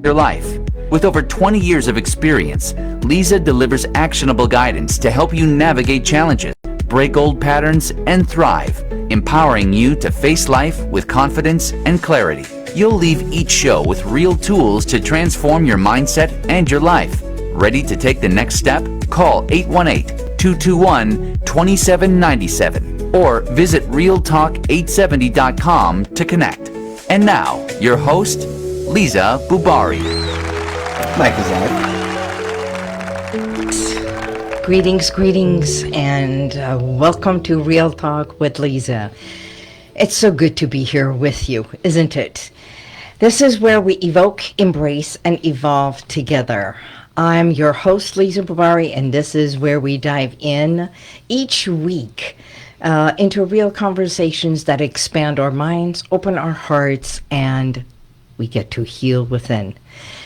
your life. With over 20 years of experience, Liza delivers actionable guidance to help you navigate challenges, break old patterns, and thrive, empowering you to face life with confidence and clarity. You'll leave each show with real tools to transform your mindset and your life. Ready to take the next step? Call 818-221-2797 or visit RealTalk870.com to connect. And now, your host, Liza Boubari. Mike is on. Greetings, and welcome to Real Talk with Liza. It's so good to be here with you, isn't it? This is where we evoke, embrace, and evolve together. I'm your host, Liza Boubari, and this is where we dive in each week into real conversations that expand our minds, open our hearts, and we get to heal within.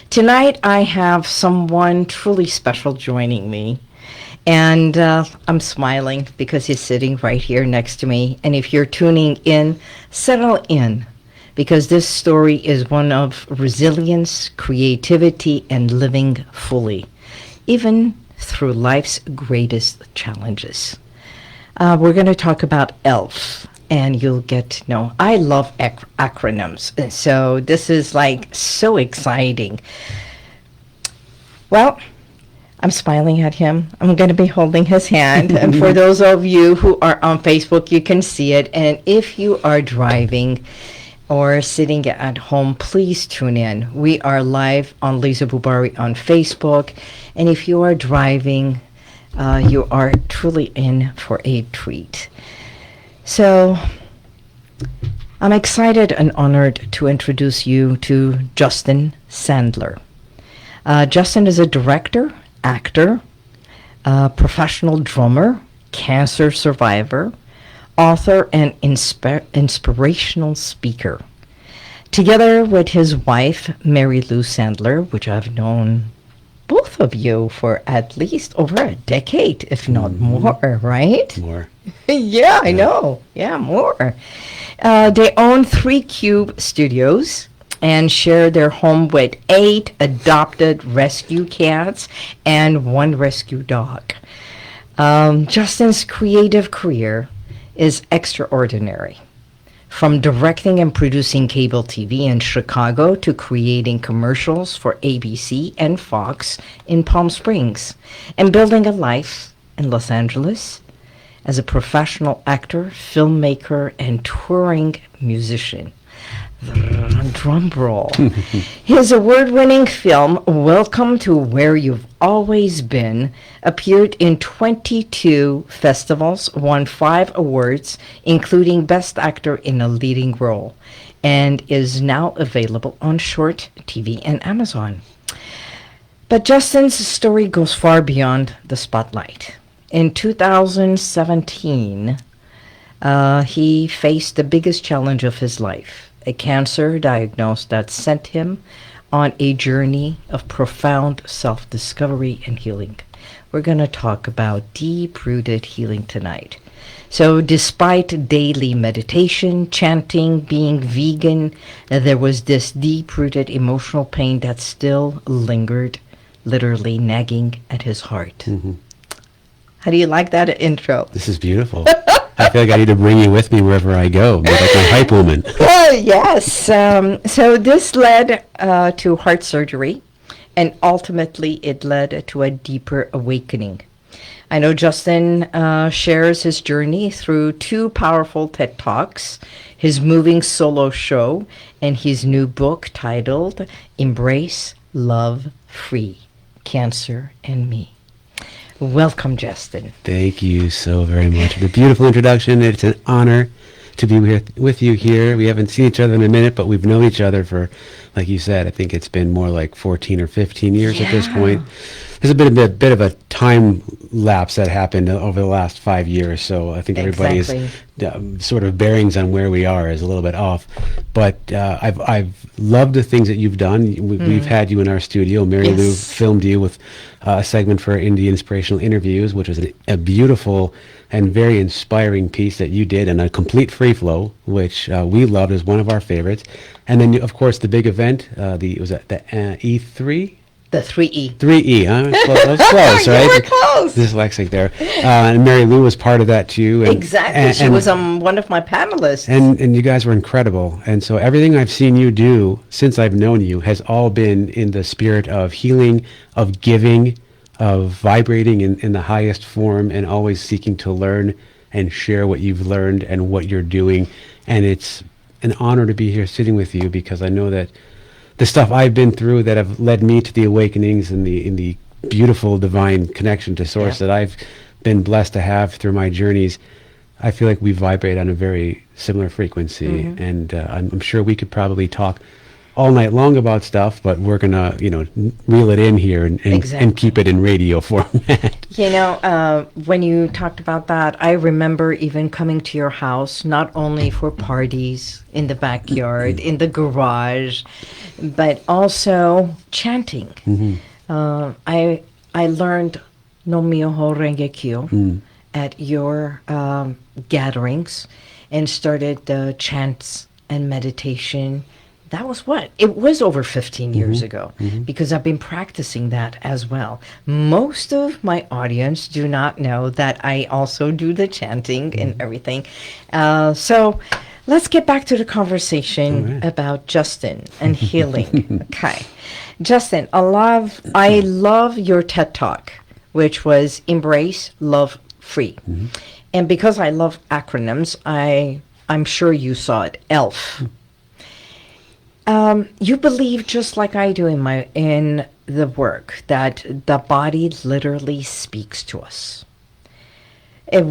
Tonight, I have someone truly special joining me, and I'm smiling because he's sitting right here next to me. And if you're tuning in, settle in, because this story is one of resilience, creativity, and living fully, even through life's greatest challenges. We're going to talk about ELF, and you'll get to know. I love acronyms, and so this is like so exciting. Well, I'm smiling at him. I'm going to be holding his hand. And for those of you who are on Facebook, you can see it. And if you are driving or sitting at home, please tune in. We are live on Liza Boubari on Facebook. And if you are driving, you are truly in for a treat. So I'm excited and honored to introduce you to Justin Sandler. Justin is a director, actor, professional drummer, cancer survivor, author, and inspirational speaker. Together with his wife, Mary Lou Sandler, which I've known both of you for at least over a decade, if not more, right? More. Yeah, I know. Yeah, more. They own 3 Cube Studios and share their home with 8 adopted rescue cats and 1 rescue dog. Justin's creative career is extraordinary. From directing and producing cable TV in Chicago to creating commercials for ABC and Fox in Palm Springs, and building a life in Los Angeles as a professional actor, filmmaker, and touring musician. Drum roll. His award-winning film, Welcome to Where You've Always Been, appeared in 22 festivals, won 5 awards, including Best Actor in a Leading Role, and is now available on Short TV and Amazon. But Justin's story goes far beyond the spotlight. In 2017, he faced the biggest challenge of his life, a cancer diagnosis that sent him on a journey of profound self-discovery and healing. We're going to talk about deep-rooted healing tonight. So despite daily meditation, chanting, being vegan, there was this deep-rooted emotional pain that still lingered, literally nagging at his heart. Mm-hmm. How do you like that intro? This is beautiful. I feel like I need to bring you with me wherever I go. Be like my hype woman. Well, yes. So this led to heart surgery, and ultimately it led to a deeper awakening. I know Justin shares his journey through 2 powerful TED Talks, his moving solo show, and his new book titled Embrace, Love, Free, Cancer and Me. Welcome, Justin. Thank you so very much for the beautiful introduction. It's an honor to be with you here. We haven't seen each other in a minute, but we've known each other for, like you said, I think it's been more like 14 or 15 years at this point. There's a bit of a time lapse that happened over the last 5 years, so I think everybody's sort of bearings on where we are is a little bit off. But I've loved the things that you've done. We've had you in our studio. Mary Lou filmed you with a segment for Indie Inspirational Interviews, which was a beautiful and very inspiring piece that you did in a complete free flow, which we loved, as one of our favorites. And then, of course, the big event, was that the E3? The 3E. 3E, huh? That was close, right? You were close. Dyslexic there. And Mary Lou was part of that too. And, Exactly. She was one of my panelists. And you guys were incredible. And so everything I've seen you do since I've known you has all been in the spirit of healing, of giving, of vibrating in the highest form, and always seeking to learn and share what you've learned and what you're doing. And it's an honor to be here sitting with you, because I know that the stuff I've been through that have led me to the awakenings and the beautiful divine connection to Source that I've been blessed to have through my journeys, I feel like we vibrate on a very similar frequency. And I'm sure we could probably talk all night long about stuff, but we're gonna, reel it in here and keep it in radio format. When you talked about that, I remember even coming to your house, not only for parties in the backyard, in the garage, but also chanting. I learned No Myoho Renge Kyo at your gatherings, and started the chants and meditation. That was what? It was over 15 years ago, because I've been practicing that as well. Most of my audience do not know that I also do the chanting and everything. So let's get back to the conversation about Justin and healing. Okay. Justin, I love your TED Talk, which was Embrace, Love, Free. And because I love acronyms, I'm sure you saw it, ELF. You believe, just like I do in the work, that the body literally speaks to us. It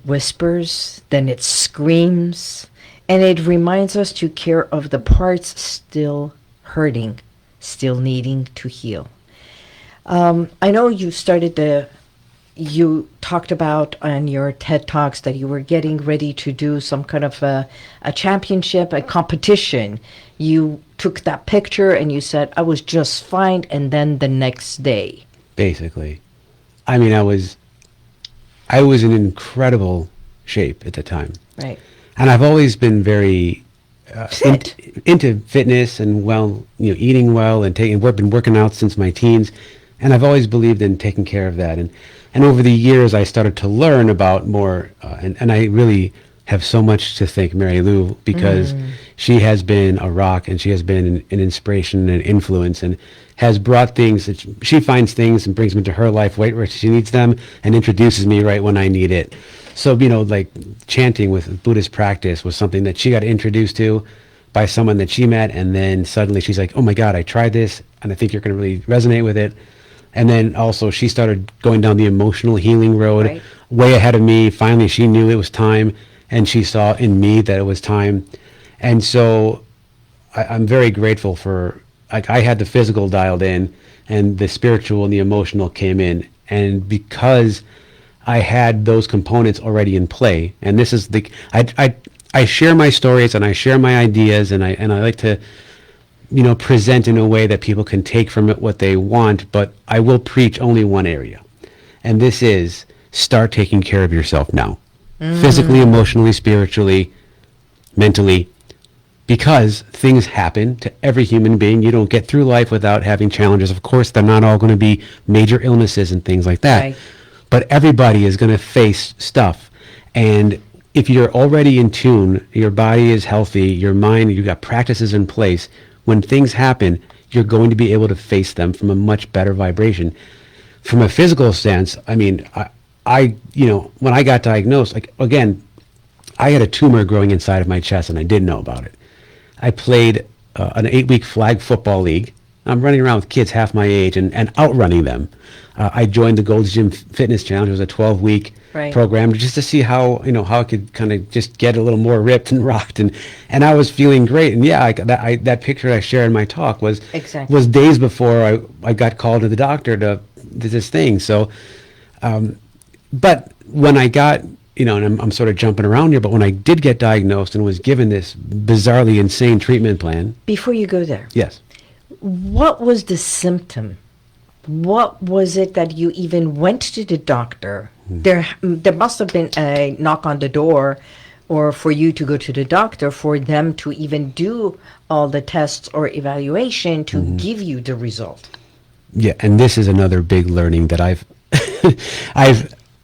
whispers, then it screams, and it reminds us to care of the parts still hurting, still needing to heal. I know you talked about on your TED Talks that you were getting ready to do some kind of a championship, a competition. You took that picture and you said, I was just fine, and then the next day. Basically. I mean, I was in incredible shape at the time. Right. And I've always been very into fitness and eating well, and been working out since my teens. And I've always believed in taking care of that. And over the years, I started to learn about more, and I really have so much to thank Mary Lou, because she has been a rock, and she has been an inspiration and an influence, and has brought things that she finds things and brings them into her life right where she needs them, and introduces me right when I need it. So, like chanting with Buddhist practice was something that she got introduced to by someone that she met, and then suddenly she's like, oh my God, I tried this, and I think you're going to really resonate with it. And then also she started going down the emotional healing road way ahead of me. Finally, she knew it was time, and she saw in me that it was time. And so I'm very grateful for, I had the physical dialed in, and the spiritual and the emotional came in. And because I had those components already in play, and this is I share my stories and I share my ideas, and I like to present in a way that people can take from it what they want, but I will preach only one area. And this is, start taking care of yourself now. Physically, emotionally, spiritually, mentally, because things happen to every human being. You don't get through life without having challenges. Of course, they're not all going to be major illnesses and things like that. Right. But everybody is going to face stuff. And if you're already in tune, your body is healthy, your mind, you've got practices in place, when things happen, you're going to be able to face them from a much better vibration. From a physical sense, I mean, I when I got diagnosed, I had a tumor growing inside of my chest, and I didn't know about it. I played an 8-week flag football league. I'm running around with kids half my age and outrunning them. I joined the Gold's Gym Fitness Challenge. It was a 12-week program just to see how I could kind of just get a little more ripped and rocked, and I was feeling great. And that picture I shared in my talk was days before I got called to the doctor to this thing. So, but when I got and I'm sort of jumping around here, but when I did get diagnosed and was given this bizarrely insane treatment plan. Before you go there. Yes. What was the symptom what was it that you even went to the doctor? There must have been a knock on the door, or for you to go to the doctor for them to even do all the tests or evaluation to give you the result. Yeah, and this is another big learning that I've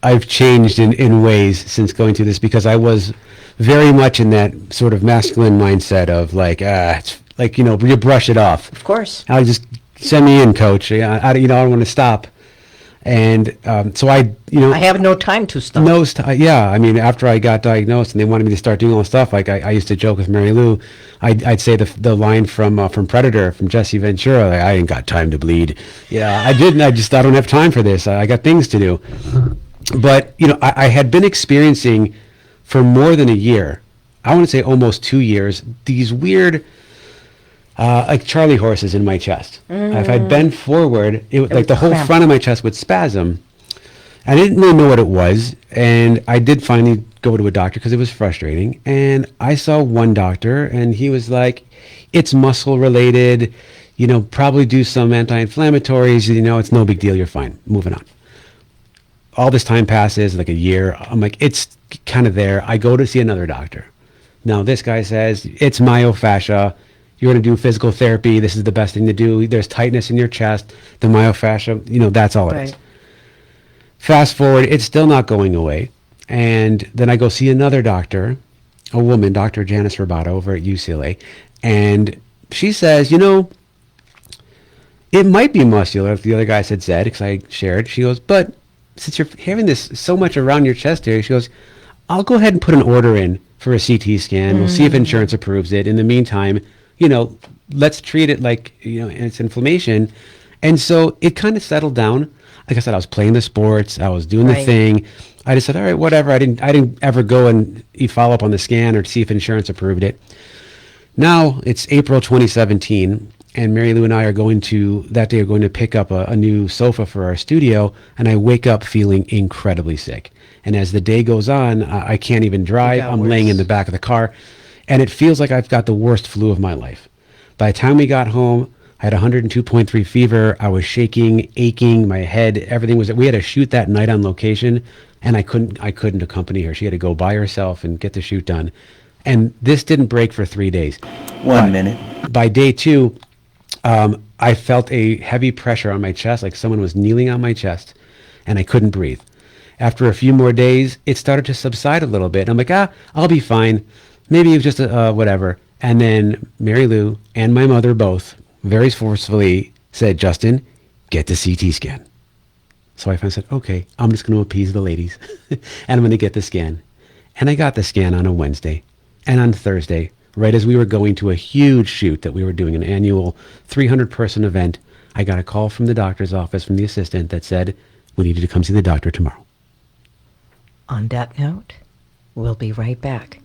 I've changed in ways since going through this, because I was very much in that sort of masculine mindset of like, it's like, you brush it off. Of course. I just send me in, coach. I don't want to stop. And so I have no time to stop. Yeah, I mean, after I got diagnosed and they wanted me to start doing all this stuff, like I used to joke with Mary Lou, I'd say the line from Predator, from Jesse Ventura, like, I ain't got time to bleed. Yeah, I didn't. I don't have time for this. I got things to do. But, I had been experiencing for more than a year, I want to say almost 2 years, these weird, like Charlie horses in my chest. If I'd bend forward, it would, like the whole front of my chest would spasm. I didn't really know what it was. And I did finally go to a doctor because it was frustrating. And I saw one doctor and he was like, it's muscle related, probably do some anti-inflammatories, it's no big deal. You're fine. Moving on. All this time passes, like a year. I'm like, it's kind of there. I go to see another doctor. Now, this guy says, it's myofascia. You're going to do physical therapy. This is the best thing to do. There's tightness in your chest. The myofascia, that's all it is. Fast forward, it's still not going away. And then I go see another doctor, a woman, Dr. Janice Rabato over at UCLA. And she says, it might be muscular, if the other guys had said, because I shared. She goes, but since you're having this so much around your chest area, she goes, I'll go ahead and put an order in for a CT scan. We'll see if insurance approves it. In the meantime, let's treat it like, it's inflammation. And so it kind of settled down. Like I said, I was playing the sports. I was doing the thing. I just said, all right, whatever. I didn't ever go and follow up on the scan or see if insurance approved it. Now it's April 2017. And Mary Lou and I are going to pick up a new sofa for our studio, and I wake up feeling incredibly sick. And as the day goes on, I can't even drive. I'm laying in the back of the car, and it feels like I've got the worst flu of my life. By the time we got home, I had 102.3 fever. I was shaking, aching, my head, everything was. We had a shoot that night on location, and I couldn't accompany her. She had to go by herself and get the shoot done. And this didn't break for 3 days. 1 minute. By day 2, I felt a heavy pressure on my chest, like someone was kneeling on my chest, and I couldn't breathe. After a few more days, it started to subside a little bit. And I'm like, I'll be fine. Maybe it was just whatever. And then Mary Lou and my mother both very forcefully said, Justin, get the CT scan. So I finally said, okay, I'm just going to appease the ladies, and I'm going to get the scan. And I got the scan on a Wednesday. And on Thursday, right as we were going to a huge shoot that we were doing, an annual 300-person event, I got a call from the doctor's office, from the assistant, that said, we need you to come see the doctor tomorrow. On that note, we'll be right back.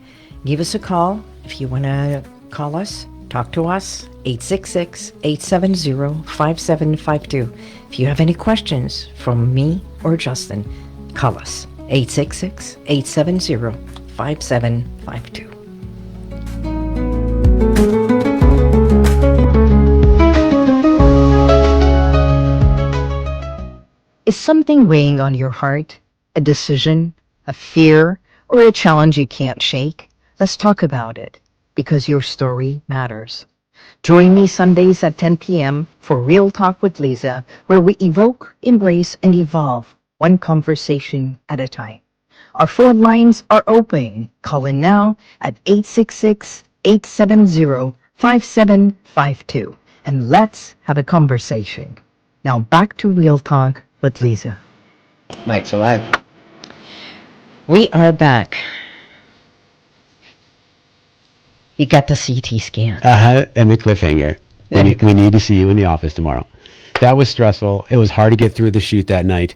Give us a call if you want to call us, talk to us, 866-870-5752. If you have any questions from me or Justin, call us, 866-870-5752. Is something weighing on your heart? A decision, a fear, or a challenge you can't shake? Let's talk about it, because your story matters. Join me Sundays at 10 p.m. for Real Talk with Liza, where we evoke, embrace, and evolve, one conversation at a time. Our phone lines are open. Call in now at 866-870-5752, and let's have a conversation. Now back to Real Talk with Liza. Mike's alive. We are back. You got the CT scan. And the cliffhanger. We need to see you in the office tomorrow. That was stressful. It was hard to get through the shoot that night.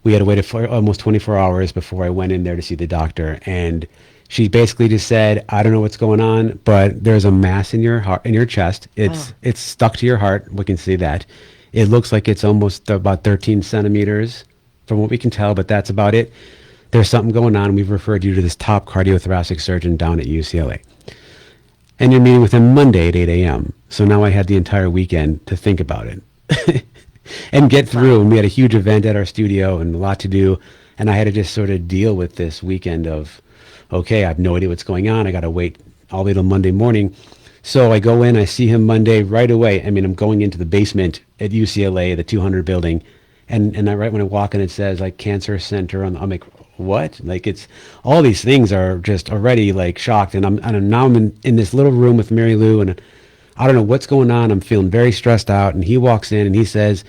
We had to wait for almost 24 hours before I went in there to see the doctor. And she basically just said, I don't know what's going on, but there's a mass in your heart, in your chest. It's stuck to your heart. We can see that. It looks like it's almost about 13 centimeters from what we can tell, but that's about it. There's something going on. We've referred you to this top cardiothoracic surgeon down at UCLA. And you're meeting with him Monday at 8 a.m. So now I had the entire weekend to think about it. and get through. And we had a huge event at our studio and a lot to do. And I had to just sort of deal with this weekend of, okay, I have no idea what's going on. I got to wait all the way till Monday morning. So I go in, I see him Monday right away. I mean, I'm going into the basement at UCLA, the 200 building. And right when I walk in, it says like cancer center. I'm like, what? Like it's all these things are just already like shocked. And now I'm in this little room with Mary Lou, and I don't know what's going on. I'm feeling very stressed out. And he walks in and he says,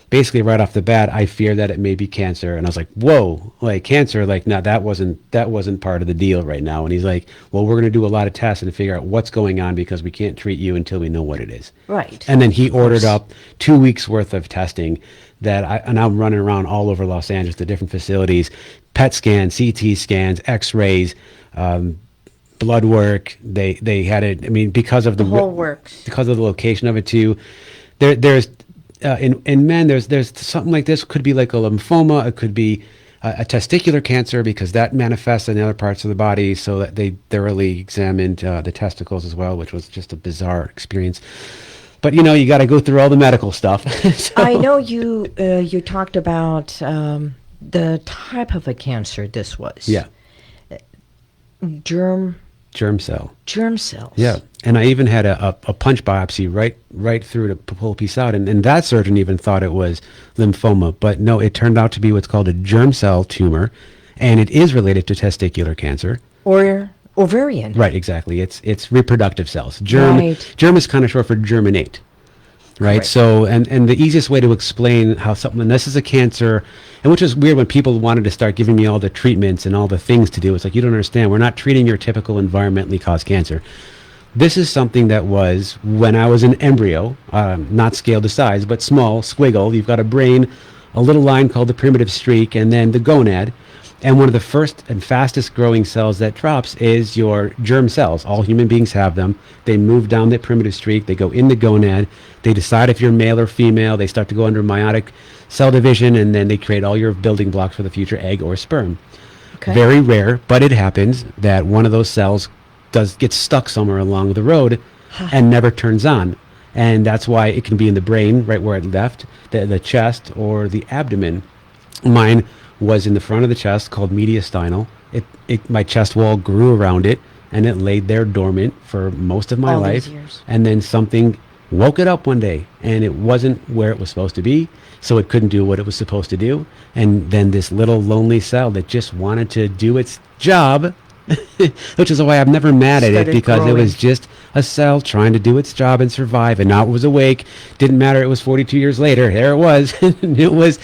basically right off the bat, I fear that it may be cancer. And I was like, whoa, like cancer, like no, that wasn't part of the deal right now. And he's like, well, we're going to do a lot of tests and figure out what's going on because we can't treat you until we know what it is. Right. And then he ordered up 2 weeks worth of testing and I'm running around all over Los Angeles, the different facilities, PET scans, CT scans, X-rays, blood work. They had it. I mean, because of the whole works, because of the location of it too. There's in men, there's something like this. Could be like a lymphoma. It could be a testicular cancer because that manifests in other parts of the body. So that they thoroughly examined the testicles as well, which was just a bizarre experience. But you got to go through all the medical stuff. So. I know you talked about the type of a cancer this was. Yeah. Germ cell. Germ cells. Yeah. And I even had a punch biopsy right through to pull a piece out. And that surgeon even thought it was lymphoma. But no, it turned out to be what's called a germ cell tumor. And it is related to testicular cancer. Or ovarian. Right, exactly. It's reproductive cells. Germ is kind of short for germinate. Right. So, and the easiest way to explain how something, this is a cancer, and which is weird when people wanted to start giving me all the treatments and all the things to do. It's like, you don't understand. We're not treating your typical environmentally caused cancer. This is something that was when I was an embryo, not scaled to size, but small, squiggle. You've got a brain, a little line called the primitive streak, and then the gonad. And one of the first and fastest growing cells that drops is your germ cells. All human beings have them. They move down that primitive streak. They go in the gonad. They decide if you're male or female. They start to go under meiotic cell division, and then they create all your building blocks for the future egg or sperm. Okay. Very rare, but it happens that one of those cells gets stuck somewhere along the road and never turns on. And that's why it can be in the brain, right where it left, the chest, or the abdomen. Mine was in the front of the chest, called mediastinal. My chest wall grew around it, and it laid there dormant for most of my life. And then something woke it up one day, and it wasn't where it was supposed to be, so it couldn't do what it was supposed to do. And then this little lonely cell that just wanted to do its job, which is why I'm never mad at it, because it was just a cell trying to do its job and survive, and now it was awake. Didn't matter, it was 42 years later. There it was. It was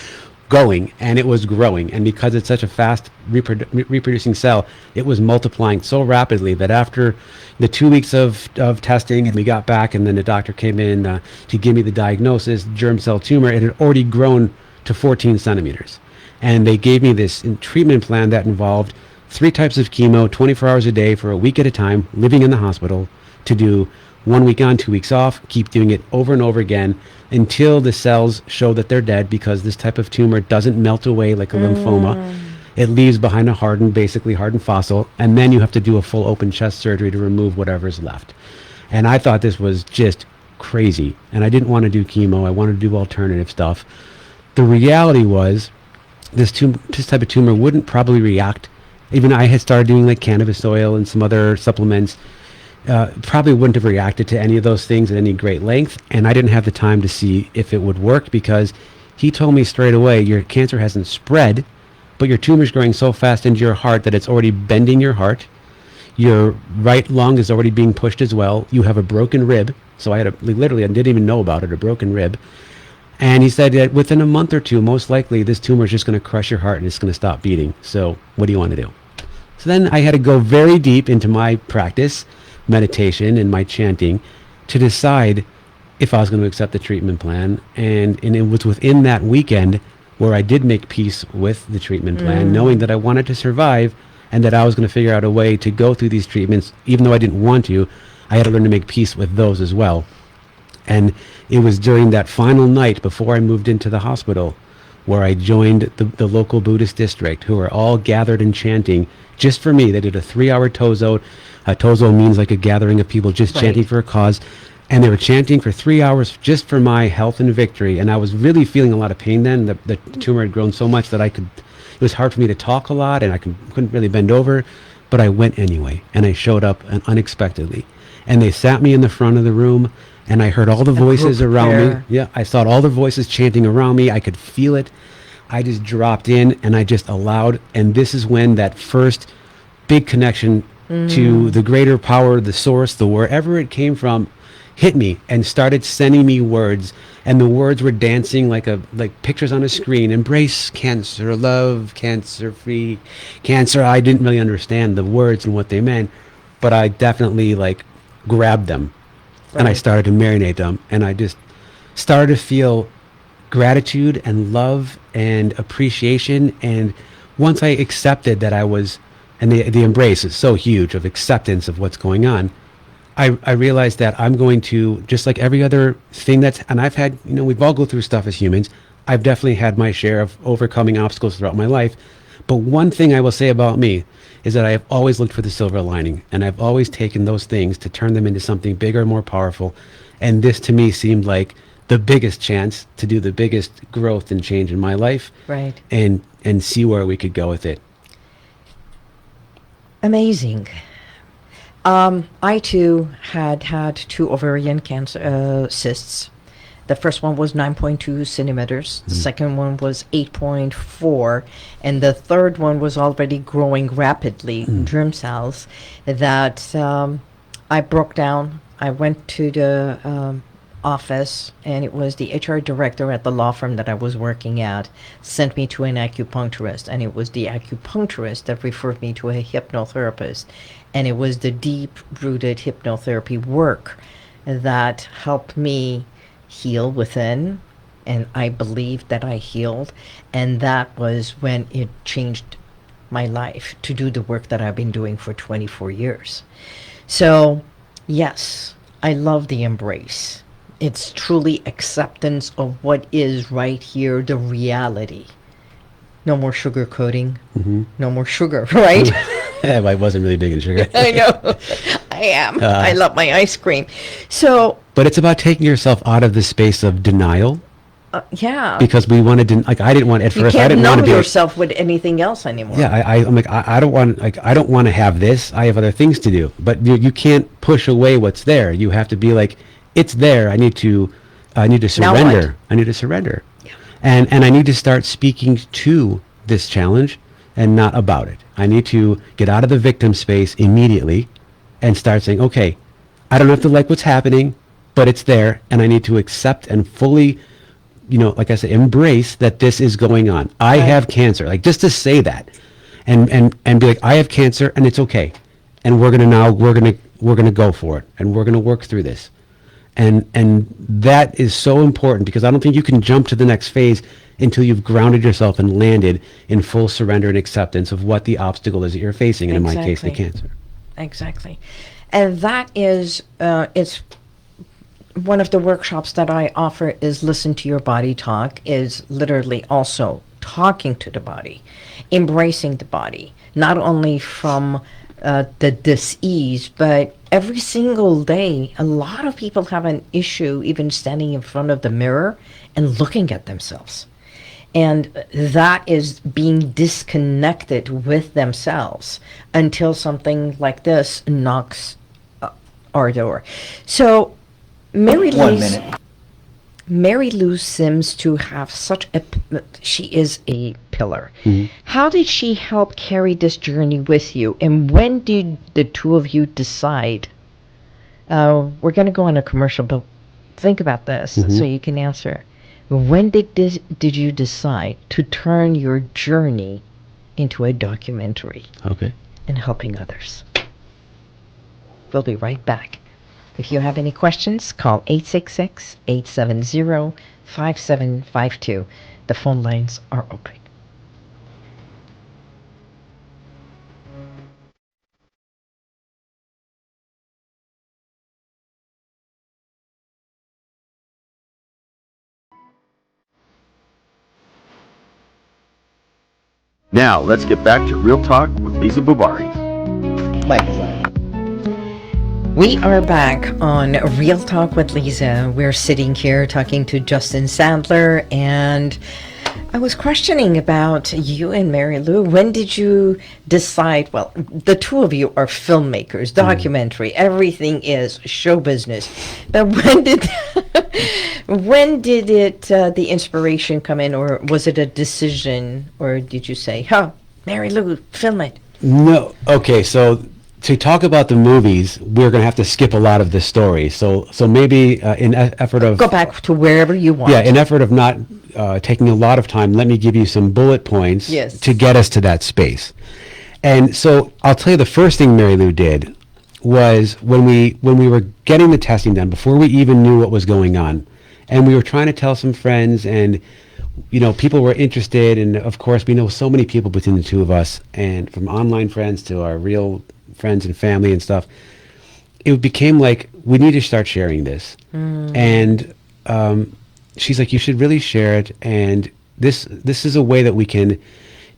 going, and it was growing, and because it's such a fast reproducing cell, it was multiplying so rapidly that after the 2 weeks of testing, and we got back, and then the doctor came in to give me the diagnosis, germ cell tumor. It had already grown to 14 centimeters, and they gave me this treatment plan that involved 3 types of chemo, 24 hours a day for a week at a time, living in the hospital, to do 1 week on, 2 weeks off, keep doing it over and over again until the cells show that they're dead, because this type of tumor doesn't melt away like a lymphoma. It leaves behind a basically hardened fossil, and then you have to do a full open chest surgery to remove whatever's left. And I thought this was just crazy, and I didn't want to do chemo. I wanted to do alternative stuff. The reality was this type of tumor wouldn't probably react. Even I had started doing like cannabis oil and some other supplements. Probably wouldn't have reacted to any of those things at any great length, and I didn't have the time to see if it would work, because he told me straight away, your cancer hasn't spread, but your tumor's growing so fast into your heart that it's already bending your heart. Your right lung is already being pushed as well. You have a broken rib. So I didn't even know about it, a broken rib. And he said that within a month or two, most likely this tumor is just going to crush your heart and it's going to stop beating. So what do you want to do? So then I had to go very deep into my practice, meditation, and my chanting to decide if I was going to accept the treatment plan. And it was within that weekend where I did make peace with the treatment plan, knowing that I wanted to survive and that I was going to figure out a way to go through these treatments. Even though I didn't want to, I had to learn to make peace with those as well. And it was during that final night before I moved into the hospital where I joined the local Buddhist district, who are all gathered and chanting just for me. They did a 3-hour tozo. Tozo means like a gathering of people just chanting for a cause. And they were chanting for 3 hours just for my health and victory. And I was really feeling a lot of pain then. The tumor had grown so much that it was hard for me to talk a lot, and I couldn't really bend over. But I went anyway, and I showed up unexpectedly. And they sat me in the front of the room, and I heard all the voices around me. Yeah, I saw all the voices chanting around me. I could feel it. I just dropped in, and I just allowed. And this is when that first big connection to the greater power, the source, the wherever it came from, hit me and started sending me words, and the words were dancing like pictures on a screen. Embrace cancer, love cancer, free cancer. I didn't really understand the words and what they meant, but I definitely grabbed them, and I started to marinate them, and I just started to feel gratitude and love and appreciation. And once I accepted that I was, and the embrace is so huge of acceptance of what's going on, I realized that I'm going to, just like every other thing and I've had, we've all go through stuff as humans. I've definitely had my share of overcoming obstacles throughout my life. But one thing I will say about me is that I have always looked for the silver lining, and I've always taken those things to turn them into something bigger, more powerful. And this to me seemed like the biggest chance to do the biggest growth and change in my life. Right. And see where we could go with it. Amazing. I too had 2 ovarian cancer cysts. The first one was 9.2 centimeters. The second one was 8.4. And the third one was already growing rapidly, germ cells, that I broke down. I went to the office, and it was the HR director at the law firm that I was working at sent me to an acupuncturist, and it was the acupuncturist that referred me to a hypnotherapist. And it was the deep-rooted hypnotherapy work that helped me heal within, and I believed that I healed. And that was when it changed my life to do the work that I've been doing for 24 years. So, yes, I love the embrace. It's truly acceptance of what is right here, the reality. No more sugarcoating. No more sugar, right? I wasn't really big in sugar. I know. I am. I love my ice cream. So. But it's about taking yourself out of the space of denial. Yeah. Because we wanted to, I didn't want at first. I didn't want to be yourself with anything else anymore. Yeah, I'm like, I don't want, I don't want to have this. I have other things to do. But you can't push away what's there. You have to be like, it's there. I need to surrender. I need to surrender. Yeah. And I need to start speaking to this challenge and not about it. I need to get out of the victim space immediately and start saying, okay, I don't have to like what's happening, but it's there, and I need to accept and fully, like I said, embrace that this is going on. I have cancer. Like, just to say that and be like, I have cancer, and it's okay. And we're gonna go for it, and we're gonna work through this. And that is so important, because I don't think you can jump to the next phase until you've grounded yourself and landed in full surrender and acceptance of what the obstacle is that you're facing, and in my case, the cancer. Exactly. And that is, it's one of the workshops that I offer is Listen to Your Body Talk, is literally also talking to the body, embracing the body, not only from the dis-ease, but every single day. A lot of people have an issue even standing in front of the mirror and looking at themselves. And that is being disconnected with themselves until something like this knocks our door. So Mary Lou seems to have she is a pillar. Mm-hmm. How did she help carry this journey with you? And when did the two of you decide? We're going to go on a commercial, but think about this so you can answer. When did you decide to turn your journey into a documentary? Okay. And helping others? We'll be right back. If you have any questions, call 866-870-5752. The phone lines are open. Now, let's get back to Real Talk with Liza Boubari. Mike is live. We are back on Real Talk with Liza. We're sitting here talking to Justin Sandler, and I was questioning about you and Mary Lou. When did you decide? Well, the two of you are filmmakers, documentary, everything is show business. But when did it, the inspiration come in, or was it a decision, or did you say, Mary Lou, film it? No. Okay, so to talk about the movies, we're going to have to skip a lot of the story. So maybe in effort of... Go back to wherever you want. Yeah, in effort of not taking a lot of time, let me give you some bullet points to get us to that space. And so I'll tell you, the first thing Mary Lou did was when we were getting the testing done, before we even knew what was going on, and we were trying to tell some friends, and people were interested, and of course we know so many people between the two of us, and from online friends to our real friends and family and stuff, it became like, we need to start sharing this. And she's like, you should really share it, and this is a way that we can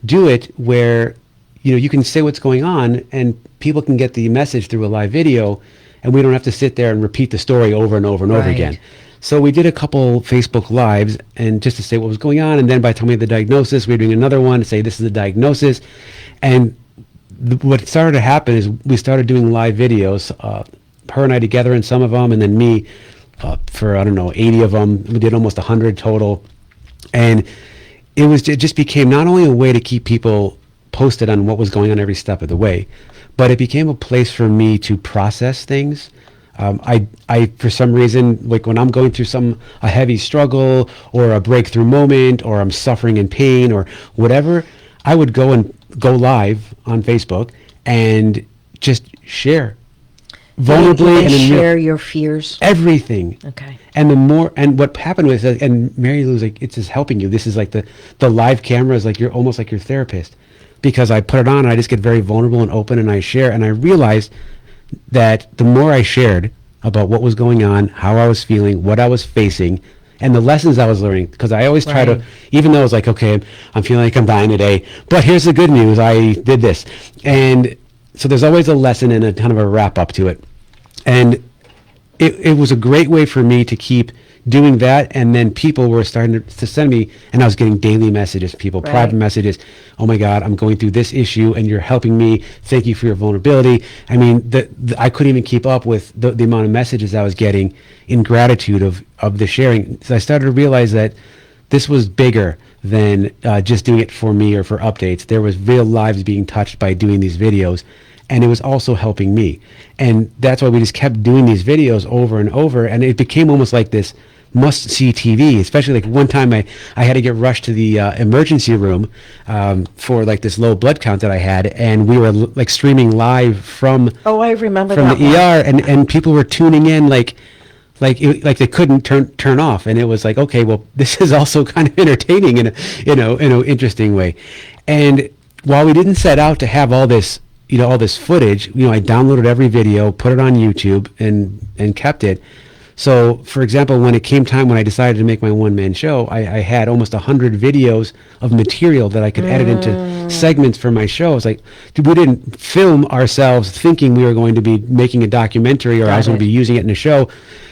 do it where you can say what's going on and people can get the message through a live video, and we don't have to sit there and repeat the story over and over and over again. So we did a couple Facebook Lives, and just to say what was going on, and then by telling me the diagnosis, we were doing another one to say this is the diagnosis. And what started to happen is we started doing live videos, her and I together in some of them, and then me for, 80 of them. We did almost 100 total. And it just became not only a way to keep people posted on what was going on every step of the way, but it became a place for me to process things. I for some reason, like when I'm going through a heavy struggle or a breakthrough moment, or I'm suffering in pain or whatever, I would go live on Facebook and just share vulnerably and share your fears, everything. Okay. And what happened was, and Mary Lou's like, it's just helping you. This is like the live camera is like, you're almost like your therapist, because I put it on and I just get very vulnerable and open and I share, and I realized that the more I shared about what was going on, how I was feeling, what I was facing, and the lessons I was learning, because I always try to, even though it's like, okay, I'm feeling like I'm dying today, but here's the good news, I did this. And so there's always a lesson and a kind of a wrap up to it. And it was a great way for me to keep doing that. And then people were starting to send me, and I was getting daily messages, private messages. Oh my God, I'm going through this issue and you're helping me. Thank you for your vulnerability. I mean, I couldn't even keep up with the amount of messages I was getting in gratitude of the sharing. So I started to realize that this was bigger than just doing it for me or for updates. There was real lives being touched by doing these videos, and it was also helping me. And that's why we just kept doing these videos over and over, and it became almost like this must-see TV. Especially like one time I had to get rushed to the emergency room for like this low blood count that I had, and we were like streaming live from I remember from that the ER, and people were tuning in like they couldn't turn off, and it was like, okay, well, this is also kind of entertaining in an interesting way. And while we didn't set out to have all this footage, I downloaded every video, put it on YouTube, and kept it. So, for example, when it came time when I decided to make my one-man show, I had almost 100 videos of material that I could edit into segments for my show. It's like, we didn't film ourselves thinking we were going to be making a documentary or I was going to be using it in a show.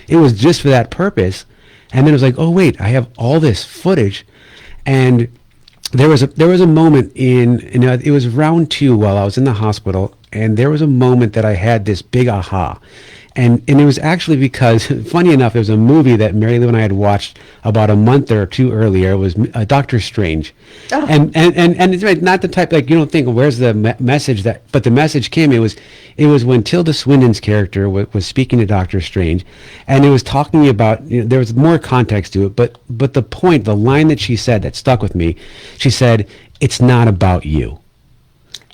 It was just for that purpose. And then it was like, oh, wait, I have all this footage. And there was a moment it was round 2 while I was in the hospital, and there was a moment that I had this big aha. And it was actually because, funny enough, it was a movie that Mary Lou and I had watched about a month or two earlier. It was Doctor Strange. Oh. And it's not the type, like, you don't think, where's the message but the message came. It was when Tilda Swinton's character was speaking to Doctor Strange, and it was talking about, there was more context to it, but the line that she said that stuck with me, she said, "It's not about you."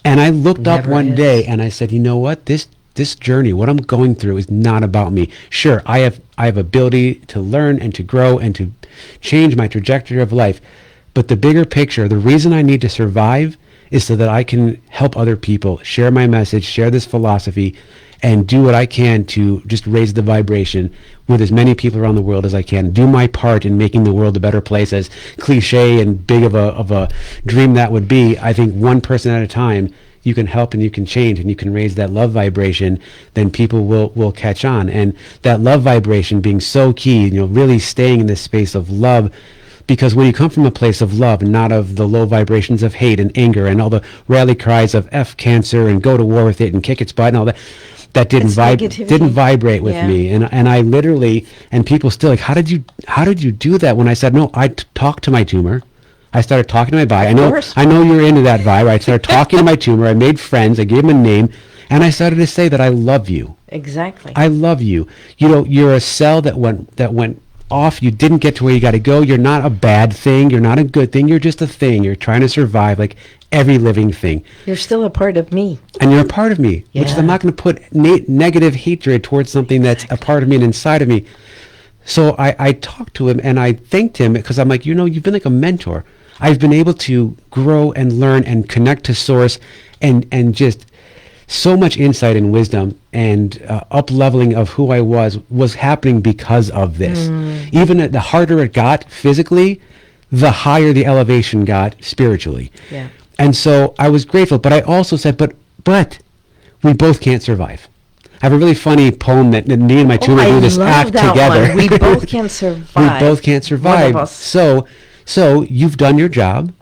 And I looked up one day and I said, you know what, this journey, what I'm going through, is not about me. Sure, I have ability to learn and to grow and to change my trajectory of life, but the bigger picture, the reason I need to survive is so that I can help other people, share my message, share this philosophy, and do what I can to just raise the vibration with as many people around the world as I can. Do my part in making the world a better place, as cliche and big of a dream that would be. I think one person at a time you can help and you can change and you can raise that love vibration, then people will catch on. And that love vibration being so key, really staying in this space of love, because when you come from a place of love, not of the low vibrations of hate and anger and all the rally cries of F cancer and go to war with it and kick its butt and all that, that didn't vibrate with me. And I literally, and people still like, how did you do that? When I said, no, I talked to my tumor. I started talking to my body. I know you're into that vibe. I started talking to my tumor. I made friends. I gave him a name. And I started to say that I love you. Exactly. I love you. You're a cell that went off. You didn't get to where you got to go. You're not a bad thing. You're not a good thing. You're just a thing. You're trying to survive like every living thing. You're still a part of me. And you're a part of me, which is I'm not going to put negative hatred towards something that's a part of me and inside of me. So I talked to him and I thanked him because I'm like, you've been like a mentor. I've been able to grow and learn and connect to source and just so much insight and wisdom and up-leveling of who I was happening because of this. Even the harder it got physically, the higher the elevation got spiritually. Yeah. And so I was grateful, but I also said, but we both can't survive. I have a really funny poem that me and my tumor do this act together. One. We both can't survive. We both can't survive. One of us. So you've done your job,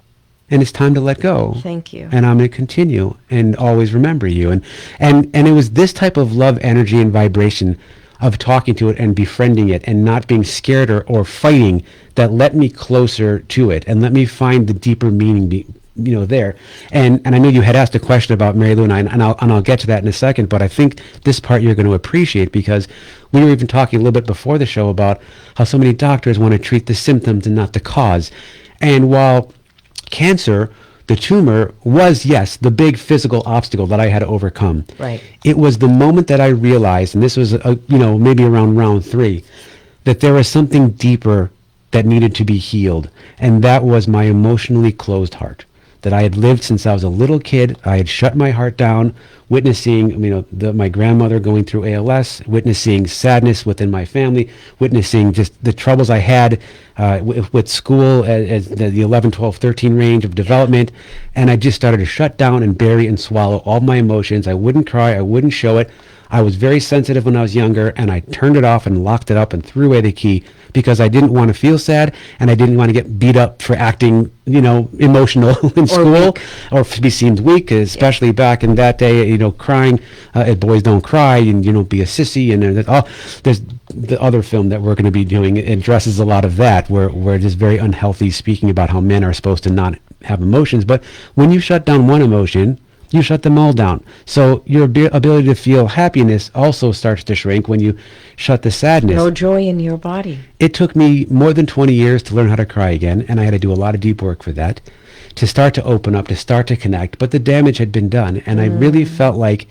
and it's time to let go. Thank you. And I'm going to continue and always remember you. And it was this type of love, energy, and vibration of talking to it and befriending it and not being scared or fighting that led me closer to it and let me find the deeper meaning there. And I know you had asked a question about Mary Lou and I, and I'll get to that in a second, but I think this part you're going to appreciate because we were even talking a little bit before the show about how so many doctors want to treat the symptoms and not the cause. And while cancer, the tumor was, yes, the big physical obstacle that I had to overcome. Right. It was the moment that I realized, and this was, maybe around round 3, that there was something deeper that needed to be healed. And that was my emotionally closed heart. That I had lived since I was a little kid. I had shut my heart down, witnessing, my grandmother going through ALS, witnessing sadness within my family, witnessing just the troubles I had with school as the 11, 12, 13 range of development. And I just started to shut down and bury and swallow all my emotions. I wouldn't cry. I wouldn't show it. I was very sensitive when I was younger, and I turned it off and locked it up and threw away the key because I didn't want to feel sad and I didn't want to get beat up for acting, emotional in school or to be seen weak, especially back in that day, crying, boys don't cry and you don't be a sissy. And there's the other film that we're going to be doing. It addresses a lot of that where it is very unhealthy speaking about how men are supposed to not have emotions. But when you shut down one emotion, you shut them all down. So your ability to feel happiness also starts to shrink when you shut the sadness. No joy in your body. It took me more than 20 years to learn how to cry again, and I had to do a lot of deep work for that, to start to open up, to start to connect. But the damage had been done, and I really felt like,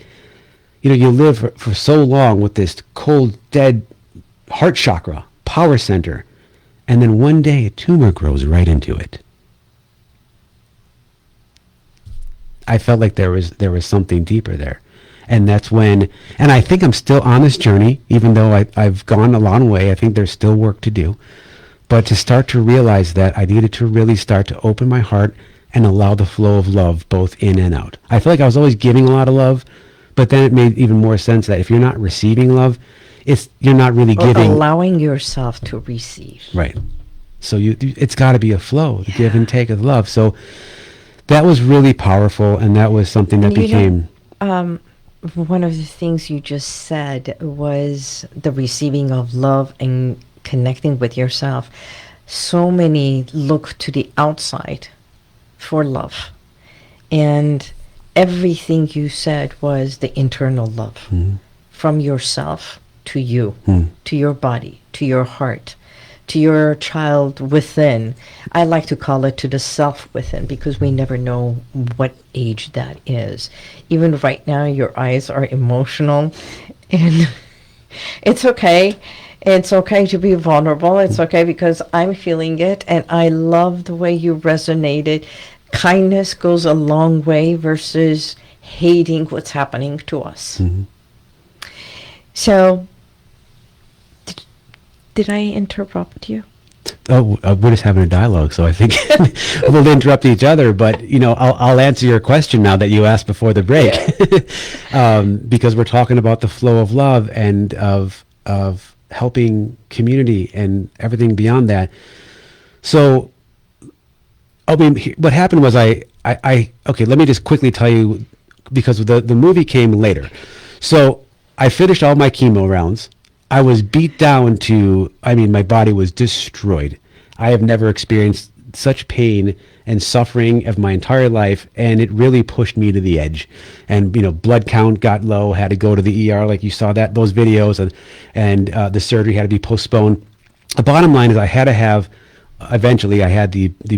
you live for so long with this cold, dead heart chakra, power center, and then one day a tumor grows right into it. I felt like there was something deeper there. And that's when, and I think I'm still on this journey, even though I've gone a long way. I think there's still work to do. But to start to realize that I needed to really start to open my heart and allow the flow of love both in and out. I feel like I was always giving a lot of love, but then it made even more sense that if you're not receiving love, you're not really giving. Allowing yourself to receive. Right. So it's got to be a flow, the give and take of love. So that was really powerful, and that was something that became... one of the things you just said was the receiving of love and connecting with yourself. So many look to the outside for love. And everything you said was the internal love. From yourself to you, to your body, to your heart, to your child within. I like to call it to the self within, because we never know what age that is. Even right now, your eyes are emotional, and it's okay. It's okay to be vulnerable. It's okay because I'm feeling it, and I love the way you resonated. Kindness goes a long way versus hating what's happening to us. So, did I interrupt you? we're just having a dialogue, so I think we'll interrupt each other. But I'll answer your question now that you asked before the break, because we're talking about the flow of love and of helping community and everything beyond that. So, I mean, what happened was okay. Let me just quickly tell you, because the movie came later. So I finished all my chemo rounds. I was beat down my body was destroyed. I have never experienced such pain and suffering of my entire life, and it really pushed me to the edge. And, blood count got low, had to go to the ER, like you saw those videos, and the surgery had to be postponed. The bottom line is I had the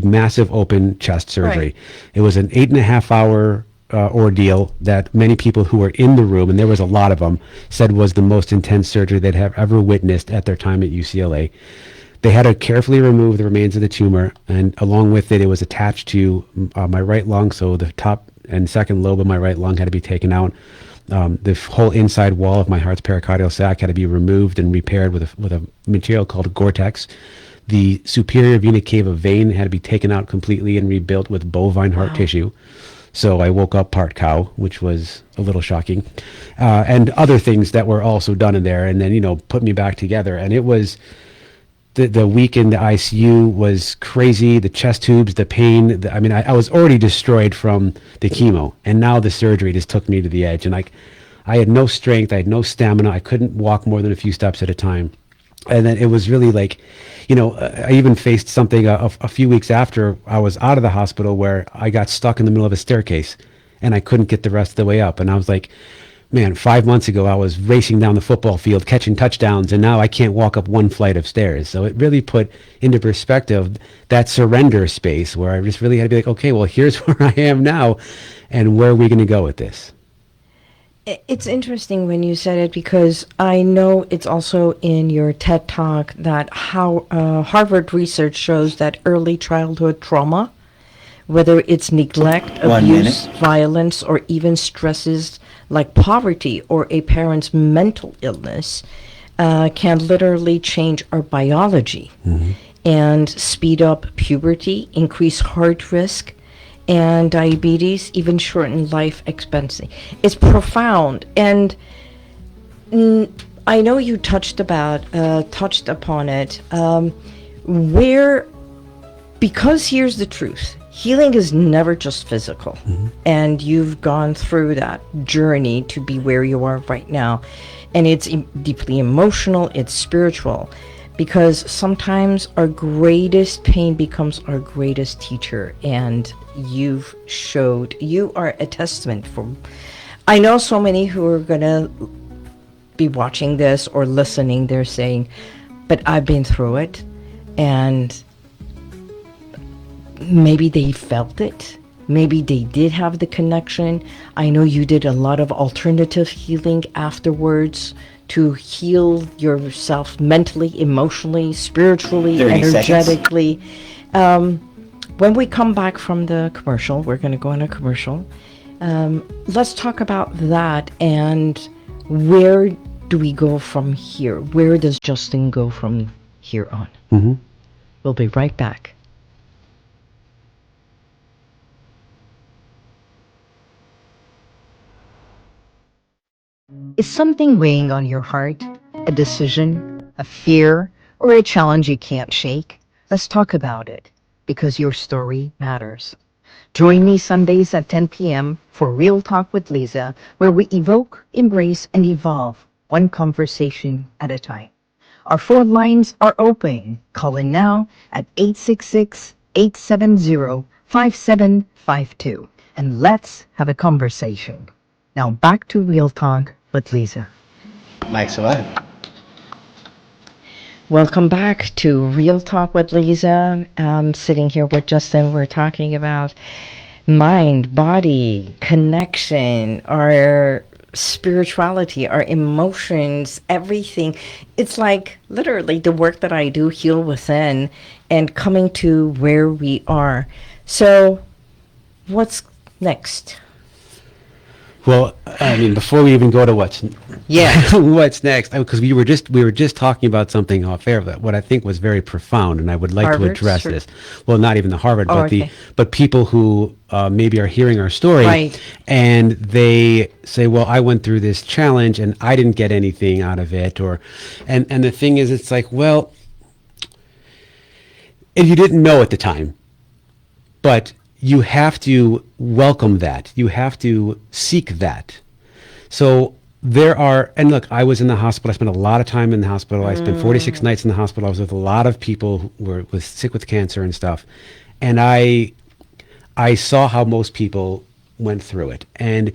massive open chest surgery. Right. It was an 8.5 hour ordeal that many people who were in the room, and there was a lot of them, said was the most intense surgery they'd have ever witnessed at their time at UCLA. They had to carefully remove the remains of the tumor, and along with it, it was attached to my right lung, so the top and second lobe of my right lung had to be taken out. The whole inside wall of my heart's pericardial sac had to be removed and repaired with a material called Gore-Tex. The superior vena cava vein had to be taken out completely and rebuilt with bovine heart tissue. So I woke up part cow, which was a little shocking, and other things that were also done in there, and then, put me back together. And it was the week in the ICU was crazy. The chest tubes, the pain. I was already destroyed from the chemo, and now the surgery just took me to the edge. And I had no strength. I had no stamina. I couldn't walk more than a few steps at a time. And then it was really like, I even faced something a few weeks after I was out of the hospital where I got stuck in the middle of a staircase and I couldn't get the rest of the way up. And I was like, man, 5 months ago, I was racing down the football field, catching touchdowns, and now I can't walk up one flight of stairs. So it really put into perspective that surrender space where I just really had to be like, okay, well, here's where I am now, and where are we going to go with this? It's interesting when you said it, because I know it's also in your TED Talk that how Harvard research shows that early childhood trauma, whether it's neglect, abuse, violence, or even stresses like poverty or a parent's mental illness, can literally change our biology and speed up puberty, increase heart risk, and diabetes, even shorten life expectancy. It's profound. And I know you touched upon it, because here's the truth. Healing is never just physical. And you've gone through that journey to be where you are right now. And it's deeply emotional, it's spiritual. Because sometimes our greatest pain becomes our greatest teacher. And you are a testament for. I know so many who are going to be watching this or listening, they're saying, but I've been through it. And maybe they felt it. Maybe they did have the connection. I know you did a lot of alternative healing afterwards to heal yourself mentally, emotionally, spiritually, energetically. When we come back from the commercial, we're going to go on a commercial. Let's talk about that, and where do we go from here? Where does Justin go from here on? We'll be right back. Is something weighing on your heart? A decision, a fear, or a challenge you can't shake? Let's talk about it, because your story matters. Join me Sundays at 10 p.m. for Real Talk with Liza, where we evoke, embrace, and evolve, one conversation at a time. Our phone lines are open. Call in now at 866-870-5752. And let's have a conversation. Now back to Real Talk with Liza. Mike's alive. Welcome back to Real Talk with Liza. I'm sitting here with Justin. We're talking about mind, body, connection, our spirituality, our emotions, everything. It's like literally the work that I do, Heal Within, and coming to where we are. So what's next? Well, I mean, before we even go to what's what's next, because we were just talking about something off air that what I think was very profound, and I would like Harvard, to address sure. this. Well, not even the Harvard, Oh, but okay. but people who maybe are hearing our story, Right. and they say, "Well, I went through this challenge and I didn't get anything out of it," and the thing is, it's like, well, if you didn't know at the time, but you have to welcome that. You have to seek that. So there are, and look, I was in the hospital. I spent a lot of time in the hospital. I spent 46 nights in the hospital. I was with a lot of people who was sick with cancer and stuff. And I saw how most people went through it. And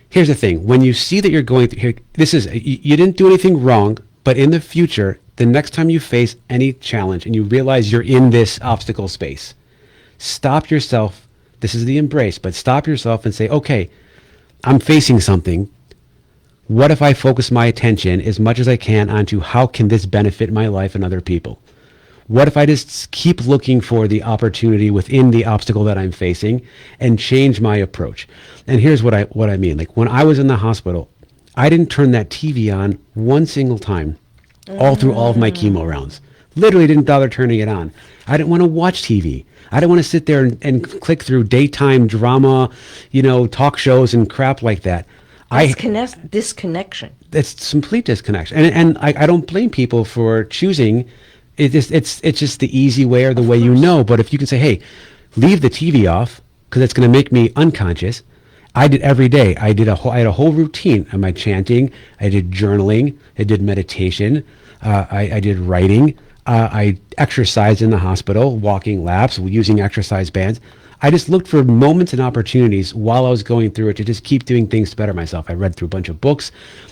here's the thing. When you see that you're going through here, you didn't do anything wrong, but in the future, the next time you face any challenge and you realize you're in this obstacle space, stop yourself. This is the embrace, but stop yourself and say, okay, I'm facing something. What if I focus my attention as much as I can onto how can this benefit my life and other people? What if I just keep looking for the opportunity within the obstacle that I'm facing and change my approach? And here's what I mean. Like when I was in the hospital, I didn't turn that TV on one single time all through all of my chemo rounds. Literally didn't bother turning it on. I didn't want to watch TV. I didn't want to sit there and click through daytime drama, talk shows and crap like that. Disconnection. It's complete disconnection. And I don't blame people for choosing. It's just the easy way or the way you know. But if you can say, hey, leave the TV off because it's going to make me unconscious. I did every day. I had a whole routine. Am I chanting? I did journaling. I did meditation. I did writing. I exercised in the hospital, walking laps, using exercise bands. I just looked for moments and opportunities while I was going through it to just keep doing things to better myself. I read through a bunch of books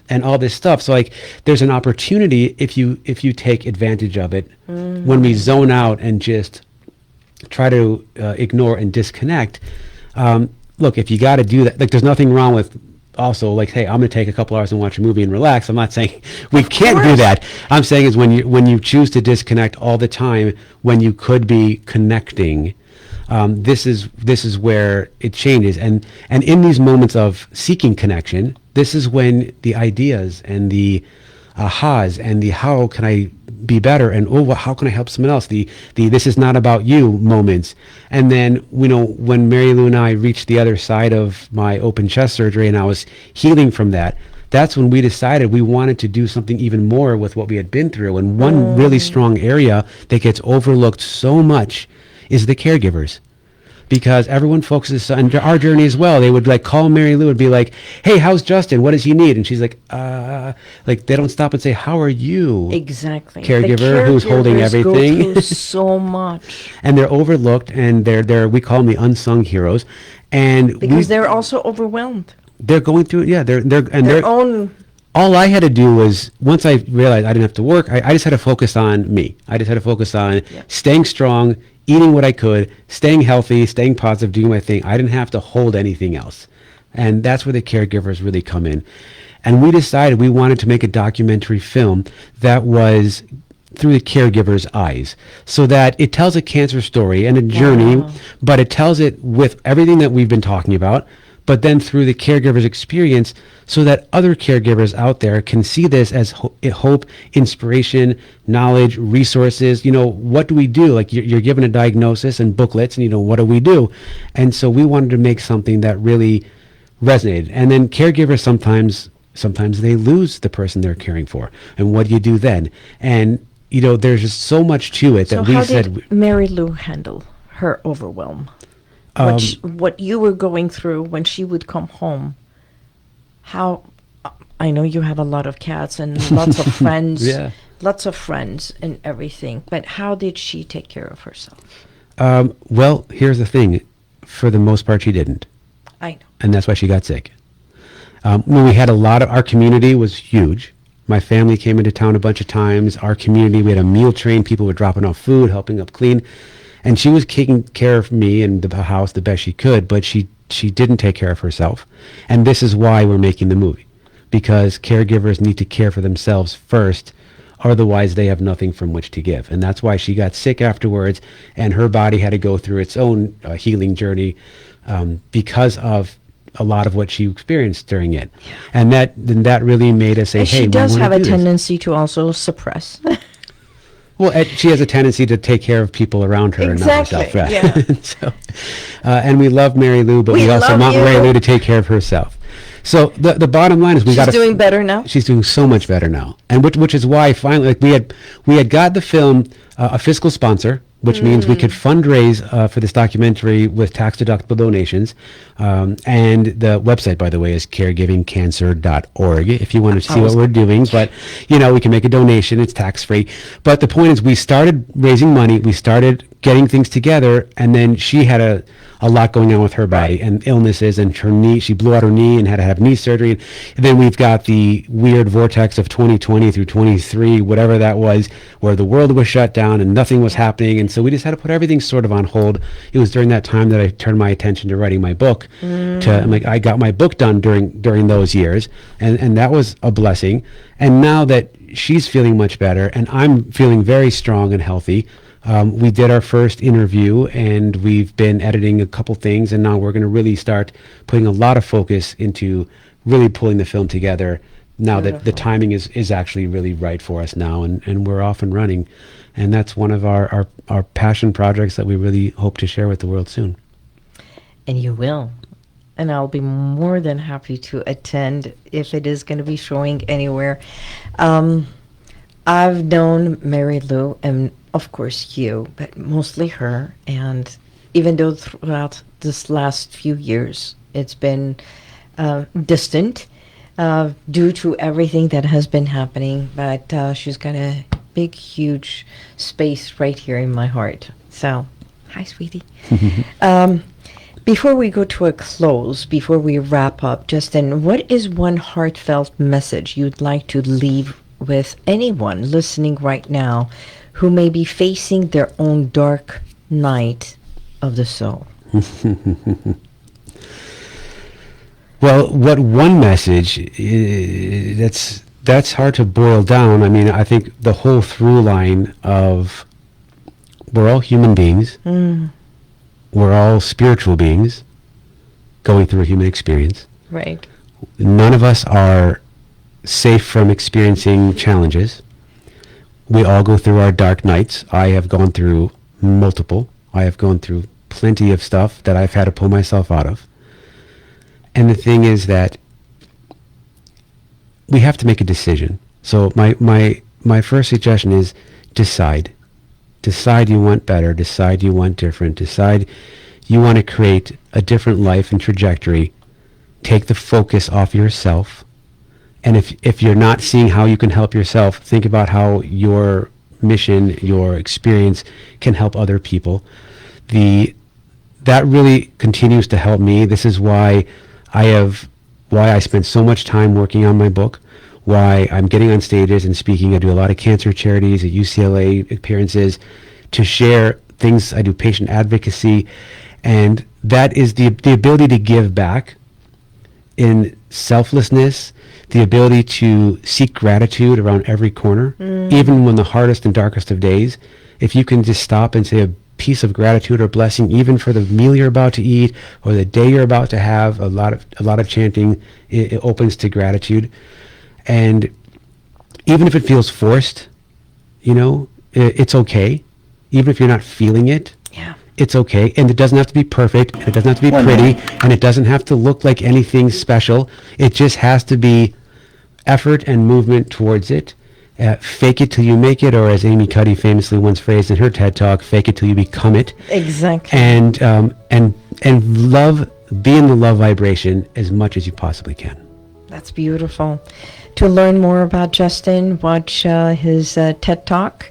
and all this stuff. So there's an opportunity if you take advantage of it when we zone out and just try to ignore and disconnect. Look, if you got to do that, there's nothing wrong with also hey, I'm going to take a couple hours and watch a movie and relax. I'm not saying we can't do that. I'm saying is when you choose to disconnect all the time when you could be connecting, this is where it changes. And in these moments of seeking connection, this is when the ideas and the ahas and the how can I be better and how can I help someone else, the this is not about you moments. And then when Mary Lou and I reached the other side of my open chest surgery and I was healing from that's when we decided we wanted to do something even more with what we had been through. And one really strong area that gets overlooked so much is the caregivers. Because everyone focuses on our journey as well. They would call Mary Lou and be like, hey, how's Justin? What does he need? And she's like, they don't stop and say, how are you? Exactly. Caregiver who's holding everything. Go through so much. And they're overlooked and they're we call them the unsung heroes. And because they're also overwhelmed. They're going through it. Yeah. Their own. All I had to do was, once I realized I didn't have to work, I just had to focus on me. I just had to focus on staying strong, eating what I could, staying healthy, staying positive, doing my thing. I didn't have to hold anything else. And that's where the caregivers really come in. And we decided we wanted to make a documentary film that was through the caregiver's eyes, so that it tells a cancer story and a journey, but it tells it with everything that we've been talking about, but then through the caregiver's experience, so that other caregivers out there can see this as hope, inspiration, knowledge, resources. What do we do? You're given a diagnosis and booklets, and what do we do? And so we wanted to make something that really resonated. And then caregivers sometimes they lose the person they're caring for. And what do you do then? And there's just so much to it that we said. So how did Mary Lou handle her overwhelm? What you were going through when she would come home? How? I know you have a lot of cats and lots of friends, lots of friends and everything. But how did she take care of herself? Well, here's the thing: for the most part, she didn't. I know, and that's why she got sick. When we had our community was huge. My family came into town a bunch of times. Our community, we had a meal train. People were dropping off food, helping up clean. And she was taking care of me and the house the best she could, but she didn't take care of herself. And this is why we're making the movie, because caregivers need to care for themselves first, otherwise they have nothing from which to give. And that's why she got sick afterwards, and her body had to go through its own healing journey because of a lot of what she experienced during it. And that really made us say, And hey, she does we have wanna a do this. tendency to also suppress. Well, she has a tendency to take care of people around her and not herself. Exactly, yeah. So, and we love Mary Lou, but We we also love want you. Mary Lou to take care of herself. So the bottom line is She's doing better now? She's doing so much better now, and which is why finally, like we had got the film a fiscal sponsor, which means we could fundraise for this documentary with tax-deductible donations. And the website, by the way, is caregivingcancer.org if you want to see what we're doing. But, we can make a donation. It's tax-free. But the point is we started raising money. We started getting things together. And then she had a lot going on with her body and illnesses, and her knee. She blew out her knee and had to have knee surgery. And then we've got the weird vortex of 2020 through 23, whatever that was, where the world was shut down and nothing was happening. And so we just had to put everything sort of on hold. It was during that time that I turned my attention to writing my book. I got my book done during those years, and that was a blessing. And now that she's feeling much better and I'm feeling very strong and healthy, we did our first interview, and we've been editing a couple things, and now we're going to really start putting a lot of focus into really pulling the film together now that the timing is actually really right for us now, and we're off and running. And that's one of our passion projects that we really hope to share with the world soon. And you will. And I'll be more than happy to attend if it is going to be showing anywhere. I've known Mary Lou, and of course you, but mostly her. And even though throughout this last few years it's been distant due to everything that has been happening, but she's got a big, huge space right here in my heart. So, hi, sweetie. Before we go to a close, before we wrap up, Justin, what is one heartfelt message you'd like to leave with anyone listening right now who may be facing their own dark night of the soul? Well, what one message, that's hard to boil down. I mean, I think the whole through line of we're all human beings. We're all spiritual beings going through a human experience. Right. None of us are safe from experiencing challenges. We all go through our dark nights. I have gone through multiple. I have gone through plenty of stuff that I've had to pull myself out of. And the thing is that we have to make a decision. So my first suggestion is decide. Decide you want better. Decide you want different. Decide you want to create a different life and trajectory. Take the focus off yourself. And if you're not seeing how you can help yourself, think about how your mission, your experience can help other people. That really continues to help me. This is why I spent so much time working on my book, why I'm getting on stages and speaking. I do a lot of cancer charities at UCLA appearances to share things. I do patient advocacy, and that is the ability to give back in selflessness, the ability to seek gratitude around every corner, even when the hardest and darkest of days. If you can just stop and say a piece of gratitude or blessing, even for the meal you're about to eat or the day you're about to have, a lot of chanting, it opens to gratitude. And even if it feels forced, it's okay. Even if you're not feeling it, it's okay. And it doesn't have to be perfect, and it doesn't have to be pretty, and it doesn't have to look like anything special. It just has to be effort and movement towards it. Fake it till you make it, or as Amy Cuddy famously once phrased in her TED Talk, fake it till you become it. Exactly. And love, be in the love vibration as much as you possibly can. That's beautiful. To learn more about Justin, watch his TED Talk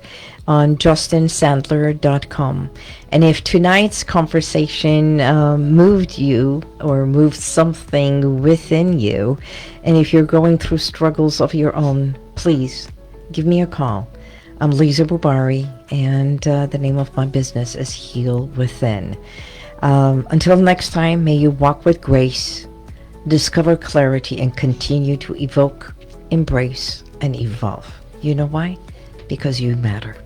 on justinsandler.com. And if tonight's conversation moved you or moved something within you, and if you're going through struggles of your own, please give me a call. I'm Liza Boubari, and the name of my business is HealWithin. Until next time, may you walk with grace, discover clarity, and continue to evoke, embrace, and evolve. You know why? Because you matter.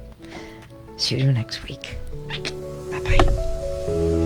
See you next week. Bye-bye.